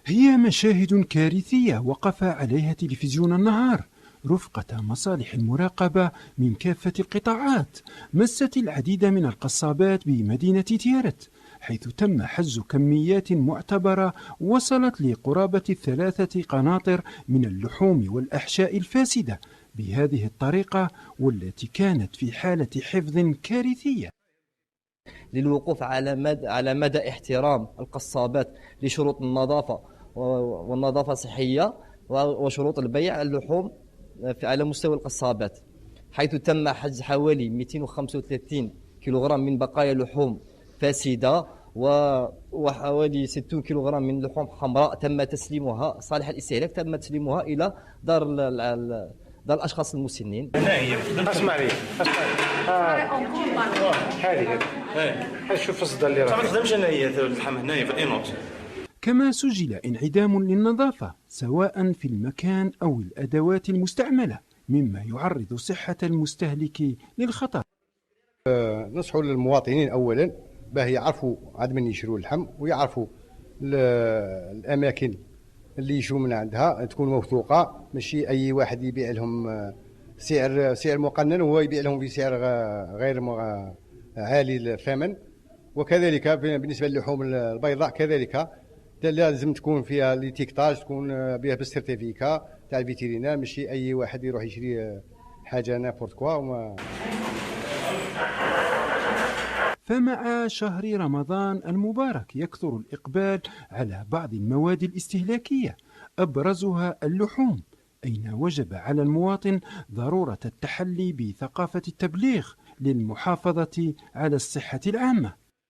هي مشاهد كارثية وقف عليها تلفزيون النهار رفقة مصالح المراقبة من كافة القطاعات. مست العديد من القصابات بمدينة تيارت، حيث تم حجز كميات معتبرة وصلت لقرابة 3 قناطر من اللحوم والأحشاء الفاسدة بهذه الطريقة، والتي كانت في حالة حفظ كارثية. للوقوف على مدى احترام القصابات لشروط النظافة والنظافة الصحية وشروط البيع اللحوم على مستوى القصابات، حيث تم حجز حوالي 235 كيلوغرام من بقايا لحوم فاسدة وحوالي 60 كيلوغرام من لحوم حمراء تم تسليمها صالح الاستهلاك، تم تسليمها إلى دار الأشخاص المسنين. اسمع لي هذه شوف الصدى اللي راه ما تخدمش هنايا اللحم هنايا في الانوت. كما سجل انعدام للنظافة سواء في المكان أو الأدوات المستعملة، مما يعرض صحة المستهلك للخطر. نصحوا للمواطنين أولا باه يعرفوا عاد من يشروا اللحم، ويعرفوا الأماكن اللي يشروا من عندها تكون موثوقة، ماشي أي واحد يبيع لهم سعر مقنن وهو يبيع لهم بسعر غير عالي الثمن. وكذلك بالنسبة للحوم البيضاء كذلك لازم تكون فيها ليتيكتاج، تكون بها بالسيرتيفيكا تاع الفيترينار، ماشي أي واحد يروح يشري حاجة نابورت كوا. فمع شهر رمضان المبارك يكثر الإقبال على بعض المواد الاستهلاكية، أبرزها اللحوم، أين وجب على المواطن ضرورة التحلي بثقافة التبليغ للمحافظة على الصحة العامة.